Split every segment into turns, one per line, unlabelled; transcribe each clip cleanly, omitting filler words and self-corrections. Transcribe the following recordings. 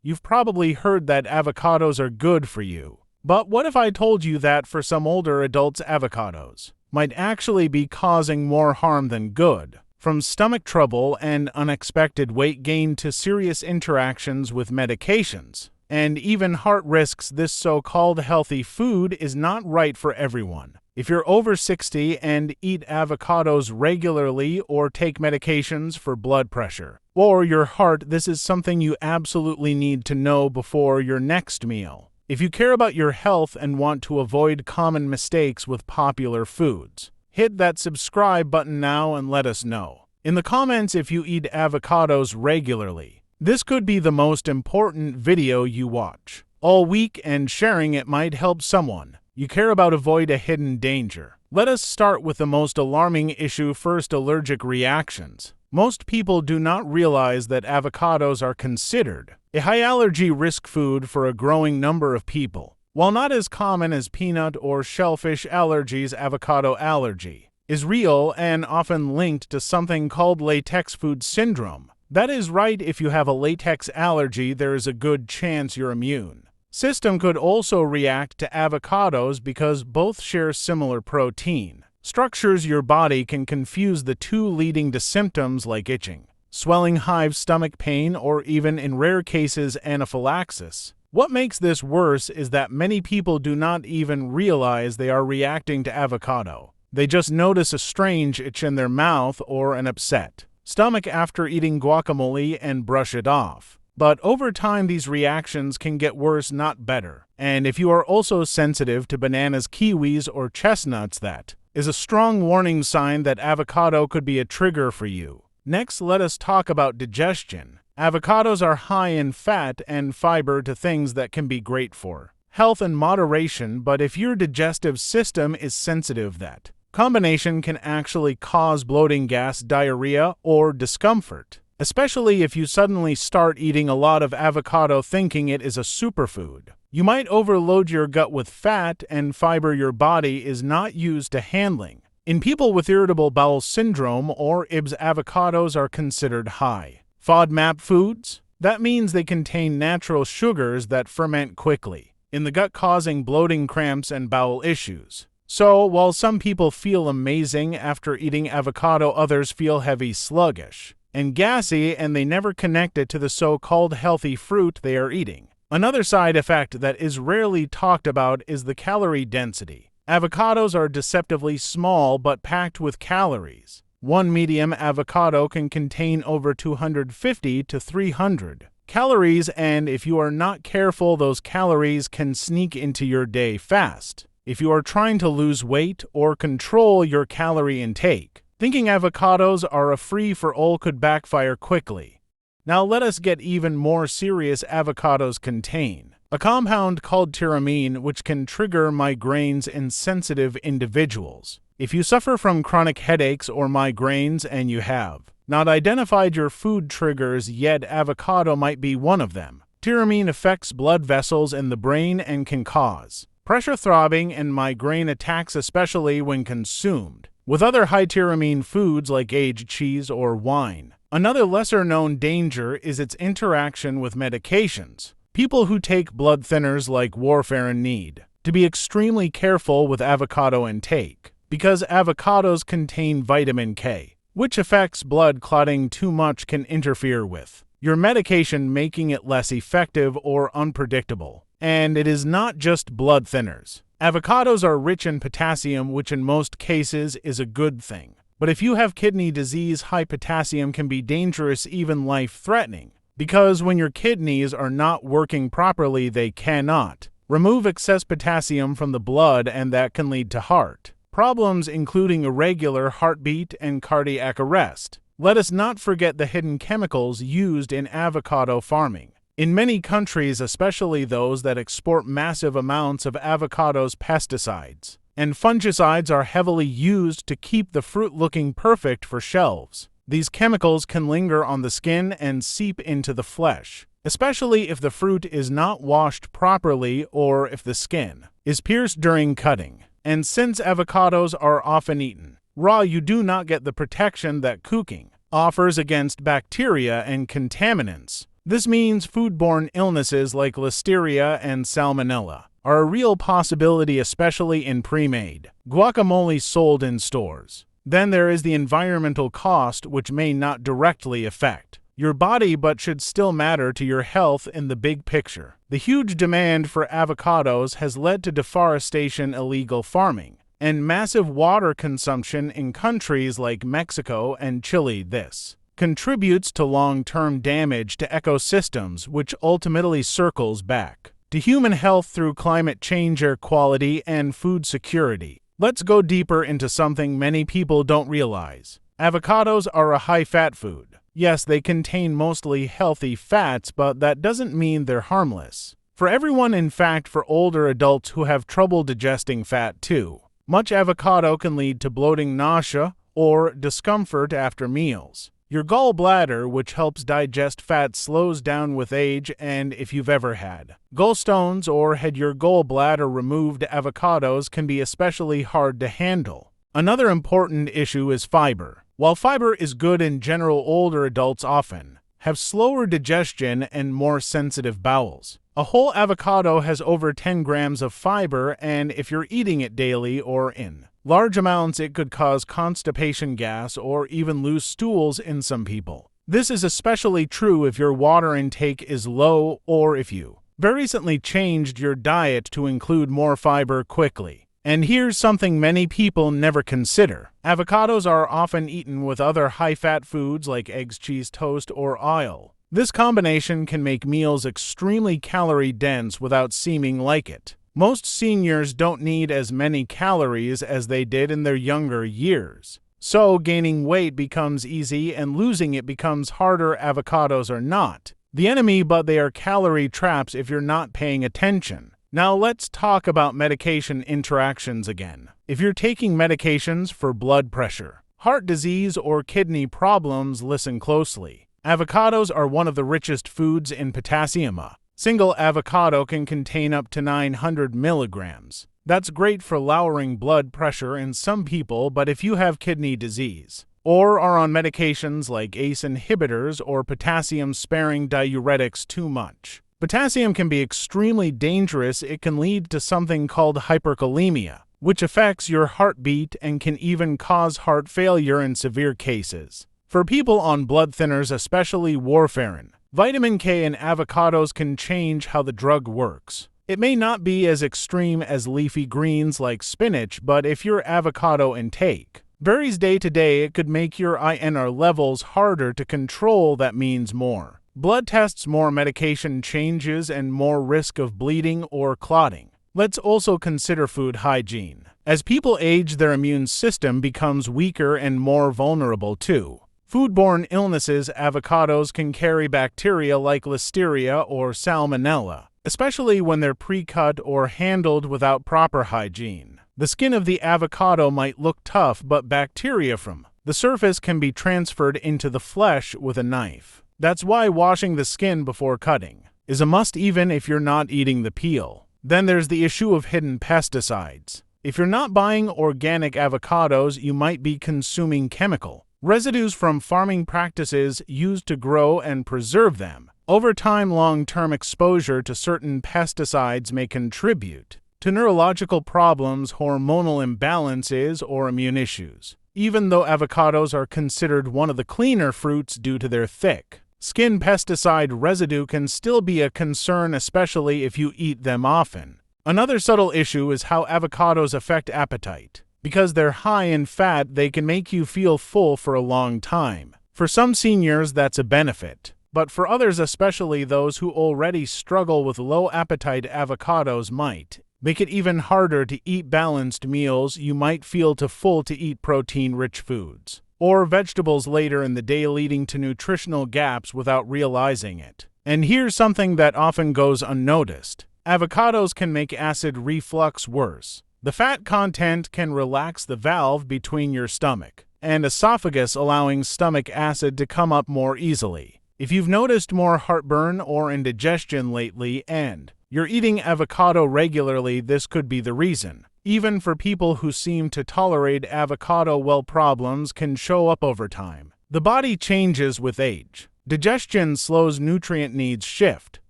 You've probably heard that avocados are good for you. But what if I told you that for some older adults, avocados might actually be causing more harm than good? From stomach trouble and unexpected weight gain to serious interactions with medications, and even heart risks, this so-called healthy food is not right for everyone. If you're over 60 and eat avocados regularly or take medications for blood pressure or your heart, this is something you absolutely need to know before your next meal. If you care about your health and want to avoid common mistakes with popular foods, hit that subscribe button now and let us know in the comments if you eat avocados regularly. This could be the most important video you watch all week, and sharing it might help someone you care about avoid a hidden danger. Let us start with the most alarming issue first: allergic reactions. Most people do not realize that avocados are considered a high allergy risk food for a growing number of people. While not as common as peanut or shellfish allergies, avocado allergy is real and often linked to something called latex food syndrome. That is right, if you have a latex allergy, there is a good chance your immune system could also react to avocados because both share similar protein structures. Your body can confuse the two, leading to symptoms like itching, swelling, hives, stomach pain, or even in rare cases anaphylaxis. What makes this worse is that many people do not even realize they are reacting to avocado. They just notice a strange itch in their mouth or an upset stomach after eating guacamole and brush it off. But over time, these reactions can get worse, not better. And if you are also sensitive to bananas, kiwis, or chestnuts, that is a strong warning sign that avocado could be a trigger for you. Next, let us talk about digestion. Avocados are high in fat and fiber, to things that can be great for health in moderation, but if your digestive system is sensitive, that combination can actually cause bloating, gas, diarrhea, or discomfort, especially if you suddenly start eating a lot of avocado thinking it is a superfood. You might overload your gut with fat and fiber your body is not used to handling. In people with irritable bowel syndrome or IBS, avocados are considered high FODMAP foods. That means they contain natural sugars that ferment quickly in the gut, causing bloating, cramps, and bowel issues. So, while some people feel amazing after eating avocado, others feel heavy, sluggish, and gassy, and they never connect it to the so-called healthy fruit they are eating. Another side effect that is rarely talked about is the calorie density. Avocados are deceptively small but packed with calories. One medium avocado can contain over 250 to 300 calories, and if you are not careful, those calories can sneak into your day fast. If you are trying to lose weight or control your calorie intake, thinking avocados are a free-for-all could backfire quickly. Now let us get even more serious. Avocados contain a compound called tyramine, which can trigger migraines in sensitive individuals. If you suffer from chronic headaches or migraines and you have not identified your food triggers yet, avocado might be one of them. Tyramine affects blood vessels in the brain and can cause pressure, throbbing, and migraine attacks, especially when consumed with other high tyramine foods like aged cheese or wine. Another lesser-known danger is its interaction with medications. People who take blood thinners like warfarin need to be extremely careful with avocado intake because avocados contain vitamin K, which affects blood clotting. Too much can interfere with your medication, making it less effective or unpredictable. And it is not just blood thinners. Avocados are rich in potassium, which in most cases is a good thing. But if you have kidney disease, high potassium can be dangerous, even life-threatening, because when your kidneys are not working properly, they cannot remove excess potassium from the blood, and that can lead to heart problems, including irregular heartbeat and cardiac arrest. Let us not forget the hidden chemicals used in avocado farming. In many countries, especially those that export massive amounts of avocados, pesticides and fungicides are heavily used to keep the fruit looking perfect for shelves. These chemicals can linger on the skin and seep into the flesh, especially if the fruit is not washed properly or if the skin is pierced during cutting. And since avocados are often eaten raw, you do not get the protection that cooking offers against bacteria and contaminants. This means foodborne illnesses like listeria and salmonella are a real possibility, especially in pre-made guacamole sold in stores. Then there is the environmental cost, which may not directly affect your body but should still matter to your health in the big picture. The huge demand for avocados has led to deforestation, illegal farming, and massive water consumption in countries like Mexico and Chile. This contributes to long-term damage to ecosystems, which ultimately circles back to human health through climate change, air quality, and food security. Let's go deeper into something many people don't realize. Avocados are a high-fat food. Yes, they contain mostly healthy fats, but that doesn't mean they're harmless for everyone. In fact, for older adults who have trouble digesting fat too much avocado can lead to bloating, nausea, or discomfort after meals. Your gallbladder, which helps digest fat, slows down with age, and if you've ever had gallstones or had your gallbladder removed, avocados can be especially hard to handle. Another important issue is fiber. While fiber is good in general, older adults often have slower digestion and more sensitive bowels. A whole avocado has over 10 grams of fiber, and if you're eating it daily or in large amounts, it could cause constipation, gas, or even loose stools in some people. This is especially true if your water intake is low or if you very recently changed your diet to include more fiber quickly. And here's something many people never consider. Avocados are often eaten with other high-fat foods like eggs, cheese, toast, or oil. This combination can make meals extremely calorie-dense without seeming like it. Most seniors don't need as many calories as they did in their younger years. So gaining weight becomes easy and losing it becomes harder. Avocados are not the enemy, but they are calorie traps if you're not paying attention. Now let's talk about medication interactions again. If you're taking medications for blood pressure, heart disease, or kidney problems, listen closely. Avocados are one of the richest foods in potassium. A single avocado can contain up to 900 milligrams. That's great for lowering blood pressure in some people, but if you have kidney disease or are on medications like ACE inhibitors or potassium-sparing diuretics too much, potassium can be extremely dangerous. It can lead to something called hyperkalemia, which affects your heartbeat and can even cause heart failure in severe cases. For people on blood thinners, especially warfarin, vitamin K in avocados can change how the drug works. It may not be as extreme as leafy greens like spinach, but if your avocado intake varies day to day, it could make your INR levels harder to control. That means more blood tests, more medication changes, and more risk of bleeding or clotting. Let's also consider food hygiene. As people age, their immune system becomes weaker and more vulnerable to foodborne illnesses. Avocados can carry bacteria like listeria or salmonella, especially when they're pre-cut or handled without proper hygiene. The skin of the avocado might look tough, but bacteria from the surface can be transferred into the flesh with a knife. That's why washing the skin before cutting is a must, even if you're not eating the peel. Then there's the issue of hidden pesticides. If you're not buying organic avocados, you might be consuming chemical residues from farming practices used to grow and preserve them. Over time, long-term exposure to certain pesticides may contribute to neurological problems, hormonal imbalances, or immune issues. Even though avocados are considered one of the cleaner fruits due to their thick skin, pesticide residue can still be a concern, especially if you eat them often. Another subtle issue is how avocados affect appetite. Because they're high in fat, they can make you feel full for a long time. For some seniors, that's a benefit. But for others, especially those who already struggle with low appetite, avocados might make it even harder to eat balanced meals. You might feel too full to eat protein-rich foods or vegetables later in the day, leading to nutritional gaps without realizing it. And here's something that often goes unnoticed. Avocados can make acid reflux worse. The fat content can relax the valve between your stomach and esophagus, allowing stomach acid to come up more easily. If you've noticed more heartburn or indigestion lately and you're eating avocado regularly, this could be the reason. Even for people who seem to tolerate avocado well, problems can show up over time. The body changes with age. Digestion slows nutrient needs shift.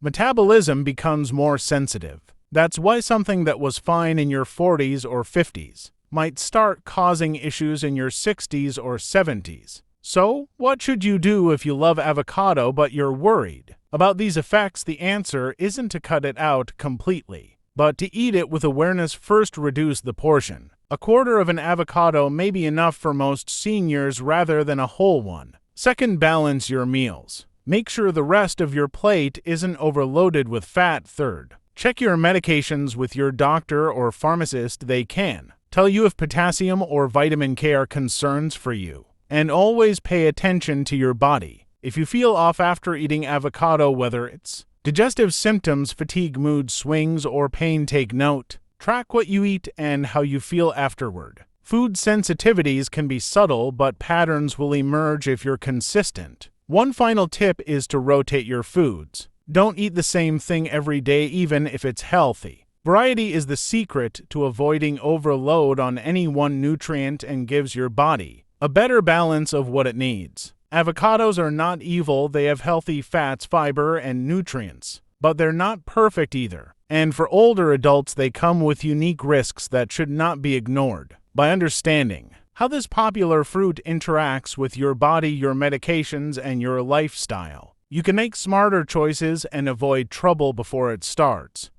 Metabolism becomes more sensitive. That's why something that was fine in your 40s or 50s might start causing issues in your 60s or 70s. So, what should you do if you love avocado but you're worried about these effects? The answer isn't to cut it out completely, but to eat it with awareness. First, reduce the portion. A quarter of an avocado may be enough for most seniors rather than a whole one. Second, balance your meals. Make sure the rest of your plate isn't overloaded with fat. Third, check your medications with your doctor or pharmacist. They can tell you if potassium or vitamin K are concerns for you. And always pay attention to your body. If you feel off after eating avocado, whether it's digestive symptoms, fatigue, mood swings, or pain, take note. Track what you eat and how you feel afterward. Food sensitivities can be subtle, but patterns will emerge if you're consistent. One final tip is to rotate your foods. Don't eat the same thing every day, even if it's healthy. Variety is the secret to avoiding overload on any one nutrient and gives your body a better balance of what it needs. Avocados are not evil. They have healthy fats, fiber, and nutrients, but they're not perfect either. And for older adults, they come with unique risks that should not be ignored. By understanding how this popular fruit interacts with your body, your medications, and your lifestyle, you can make smarter choices and avoid trouble before it starts.